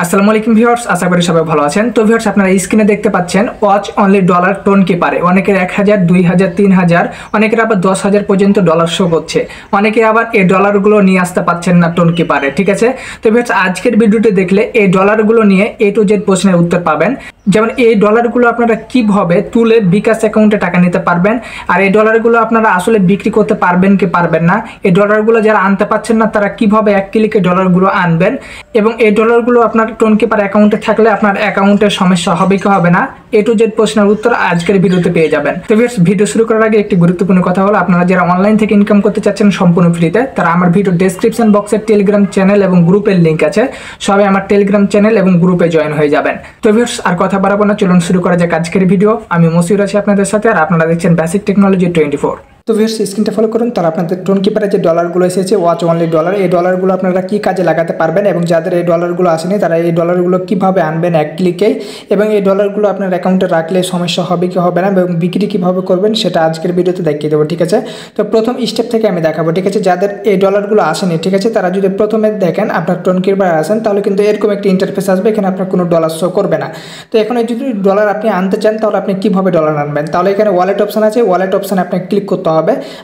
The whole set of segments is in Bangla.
আসসালামু আলাইকুম ভিউয়ার্স, আশা করি সবাই ভালো আছেন। তো ভিউয়ার্স, আপনারা স্ক্রিনে দেখতে পাচ্ছেন ওয়াচ অনলি ডলার টোন কিপারে অনেকের 1000, 2000, 3000, অনেকের আবার 10,000 পর্যন্ত ডলার শো করছে। অনেকে আবার এই ডলারগুলো নিয়ে আসতে পারছেন না টোন কিপারে, ঠিক আছে। তো ভিউয়ার্স, আজকের ভিডিওটি দেখলে এই ডলারগুলো নিয়ে A to Z প্রশ্নের উত্তর পাবেন। যেমন এই ডলারগুলো আপনারা কিভাবে তুলে বিকাশ অ্যাকাউন্টে টাকা নিতে পারবেন, আর এই ডলারগুলো আপনারা আসলে বিক্রি করতে পারবেন কি পারবেন না, এই ডলারগুলো যারা আনতে পারছেন না তারা কিভাবে এক ক্লিকে ডলারগুলো আনবেন, এবং এই ডলারগুলো আপনার টোন কিপার অ্যাকাউন্টে থাকলে আপনার অ্যাকাউন্টের সমস্যা হবে কি হবে না, A to Z প্রশ্নের উত্তর আজকের ভিডিওতে পেয়ে যাবেন। তো ভিডিও শুরু করার আগে একটি গুরুত্বপূর্ণ কথা হলো, আপনারা যারা অনলাইন থেকে ইনকাম করতে চাচ্ছেন সম্পূর্ণ ফ্রিতে, তারা আমার ভিডিও ডেসক্রিপশন বক্সে টেলিগ্রাম চ্যানেল এবং গ্রুপের লিঙ্ক আছে, সবাই আমার টেলিগ্রাম চ্যানেল এবং গ্রুপে জয়েন হয়ে যাবেন। তো আর কথা বাড়াবো না, চলুন শুরু করা যাক আজকের ভিডিও। আমি মসিউর আছি আপনাদের সাথে, আর আপনারা দেখছেন বেসিক টেকনোলজি 24। তো ভিউয়ার্স, স্ক্রিনটা ফলো করুন, তাহলে আপনাদের টোন কিপারে যে ডলারগুলো এসেছে ওয়াচ অনলি ডলার, এই ডলারগুলো আপনারা কি কাজে লাগাতে পারবেন, এবং যাদের এই ডলারগুলো আসেনি তারা এই ডলারগুলো কিভাবে আনবেন এক ক্লিকেই, এবং এই ডলারগুলো আপনার অ্যাকাউন্টে রাখলে সমস্যা হবে কি হবে না, এবং বিক্রি কিভাবে করবেন সেটা আজকের ভিডিওতে দেখিয়ে দেবো, ঠিক আছে। তো প্রথম স্টেপ থেকে আমি দেখাবো, ঠিক আছে। যাদের এই ডলারগুলো আসেনি, ঠিক আছে, তারা যদি প্রথমে দেখেন আপনার টোন কিপারে আসেন, তাহলে কিন্তু এরকম একটি ইন্টারফেস আসবে, এখানে আপনার কোনো ডলার শো করবে না। তো এখানে যদি ডলার আপনি আনতে চান তাহলে আপনি কিভাবে ডলার আনবেন, তাহলে এখানে ওয়ালেট অপশন আছে, ওয়ালেট অপশানে আপনি ক্লিক করতে হবে।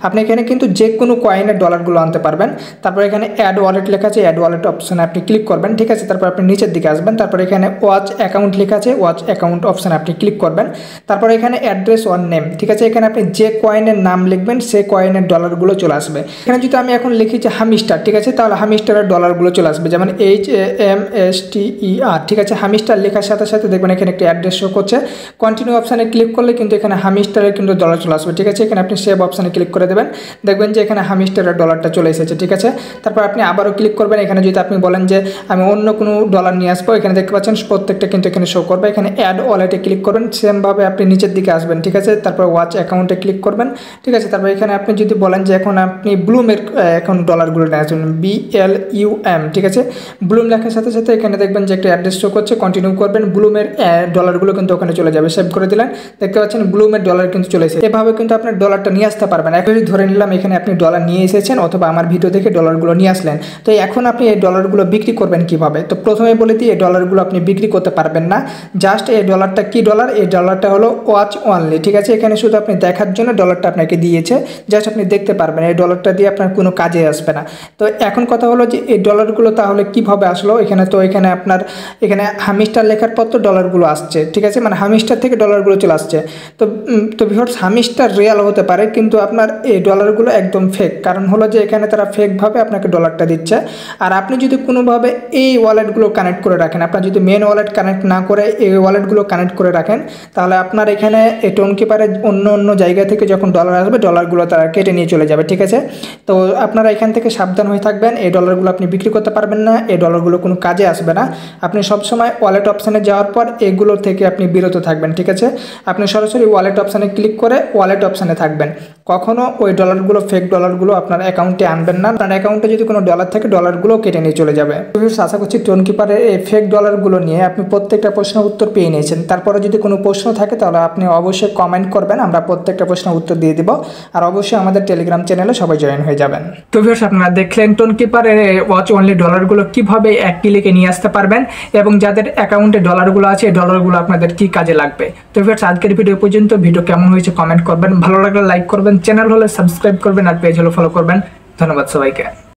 আপনি এখানে কিন্তু যে কোনো কয়েনের ডলারগুলো আনতে পারবেন। তারপর এখানে অ্যাড ওয়ালেট লেখা আছে, অ্যাড ওয়ালেট অপশানে আপনি ক্লিক করবেন, ঠিক আছে। তারপর আপনি নিচের দিকে আসবেন, তারপর এখানে ওয়াচ অ্যাকাউন্ট লেখা আছে, ওয়াচ অ্যাকাউন্ট অপশানে আপনি ক্লিক করবেন। তারপর এখানে অ্যাড্রেস ওয়ান নেম, ঠিক আছে, এখানে আপনি যে কয়েনের নাম লিখবেন সেই কয়েনের ডলারগুলো চলে আসবে। এখানে যদি আমি এখন লিখি যে হামিস্টার, ঠিক আছে, তাহলে হামিস্টারের ডলারগুলো চলে আসবে, যেমন HAMSTER, ঠিক আছে। হামিস্টার লেখার সাথে সাথে দেখবেন এখানে একটি অ্যাড্রেস শো করছে, কন্টিনিউ অপশানে ক্লিক করলে কিন্তু এখানে হামিস্টারের কিন্তু ডলার চলে আসবে, ঠিক আছে। এখানে আপনি সেভ অপশানে ক্লিক করে দেবেন, দেখবেন যে এখানে হামিস্টারের ডলারটা চলে এসেছে, ঠিক আছে। তারপর আপনি আবারও ক্লিক করবেন, এখানে যদি আপনি বলেন যে আমি অন্য কোনো ডলার নিয়ে আসবো, এখানে দেখতে পাচ্ছেন প্রত্যেকটা কিন্তু এখানে শো করবে। এখানে অ্যাড ওয়ালেটে ক্লিক করবেন, সেমভাবে আপনি নিচের দিকে আসবেন, ঠিক আছে। তারপর ওয়াচ অ্যাকাউন্টে ক্লিক করবেন, ঠিক আছে। তারপর এখানে আপনি যদি বলেন যে এখন আপনি ব্লুমের এখন ডলারগুলো নিয়ে আসবেন, BLUM, ঠিক আছে। ব্লুম লেখার সাথে সাথে এখানে দেখবেন যে একটা অ্যাড্রেস শো করছে, কন্টিনিউ করবেন, ব্লুমের ডলারগুলো কিন্তু ওখানে চলে যাবে, সেভ করে দিলেন, দেখতে পাচ্ছেন ব্লুমের ডলার কিন্তু চলে এসেছে। এভাবে কিন্তু আপনার ডলারটা নিয়ে আসতে পারবেন। এখন ধরে নিলাম এখানে আপনি ডলার নিয়ে এসেছেন, অথবা আমার ভিডিও দেখে ডলারগুলো নিয়ে আসলেন। তো এখন আপনি এই ডলারগুলো বিক্রি করবেন কিভাবে, তো প্রথমে বলে দিই এই ডলারগুলো আপনি বিক্রি করতে পারবেন না। জাস্ট এই ডলারটা কি ডলার, এই ডলারটা হলো ওয়াচ অনলি, ঠিক আছে। এখানে শুধু আপনি দেখার জন্য ডলারটা আপনাকে দিয়েছে, জাস্ট আপনি দেখতে পারবেন, এই ডলারটা দিয়ে আপনার কোনো কাজে আসবে না। তো এখন কথা হলো যে এই ডলারগুলো তাহলে কিভাবে আসলো এখানে, তো এখানে আপনার এখানে হামিস্টার লেখার পর তো ডলারগুলো আসছে, ঠিক আছে, মানে হামিস্টার থেকে ডলারগুলো চলে আসছে। তো ভিউয়ার্স, হামিস্টার রিয়াল হতে পারে, কিন্তু আপনার এই ডলারগুলো একদম ফেক, কারণ হলো যে এখানে তারা ফেকভাবে আপনাকে ডলারটা দিচ্ছে। আর আপনি যদি কোনোভাবে এই ওয়ালেটগুলো কানেক্ট করে রাখেন, আপনার যদি মেন ওয়ালেট কানেক্ট না করে এই ওয়ালেটগুলো কানেক্ট করে রাখেন, তাহলে আপনার এখানে এই টোন কিপারে অন্য অন্য জায়গা থেকে যখন ডলার আসবে ডলারগুলো তারা কেটে নিয়ে চলে যাবে, ঠিক আছে। তো আপনারা এখান থেকে সাবধান হয়ে থাকবেন, এই ডলারগুলো আপনি বিক্রি করতে পারবেন না, এই ডলারগুলো কোনো কাজে আসবে না। আপনি সবসময় ওয়ালেট অপশানে যাওয়ার পর এগুলো থেকে আপনি বিরত থাকবেন, ঠিক আছে। আপনি সরাসরি ওয়ালেট অপশানে ক্লিক করে ওয়ালেট অপশানে থাকবেন, কখনো ওই ডলারগুলো ফেক ডলারগুলো আপনার অ্যাকাউন্টে আনবেন না। আপনার অ্যাকাউন্টে যদি কোনো ডলার থাকে ডলারগুলো কেটে নিয়ে চলে যাবে। আশা করছি টোন কিপারের এই ফেক ডলারগুলো নিয়ে আপনি প্রত্যেকটা প্রশ্নের উত্তর পেয়ে নিয়েছেন। তারপরে যদি কোনো প্রশ্ন থাকে তাহলে আপনি অবশ্যই কমেন্ট করবেন, আমরা প্রত্যেকটা প্রশ্নের উত্তর দিয়ে দেবো। আর অবশ্যই আমাদের টেলিগ্রাম চ্যানেলে সবাই জয়েন হয়ে যাবেন। তো ভিউয়ার্স, আপনারা দেখলেন টোন কিপারের ওয়াচ অনলি ডলারগুলো কিভাবে এক ক্লিকে নিয়ে আসতে পারবেন, এবং যাদের অ্যাকাউন্টে ডলারগুলো আছে এই ডলারগুলো আপনাদের কি কাজে লাগবে। তো ভিউয়ার্স, আজকের ভিডিও পর্যন্ত। ভিডিও কেমন হয়েছে কমেন্ট করবেন, ভালো লাগলে লাইক করবেন, চ্যানেল হলে সাবস্ক্রাইব করবেন, আর পেজ হলে ফলো করবেন। ধন্যবাদ সবাইকে।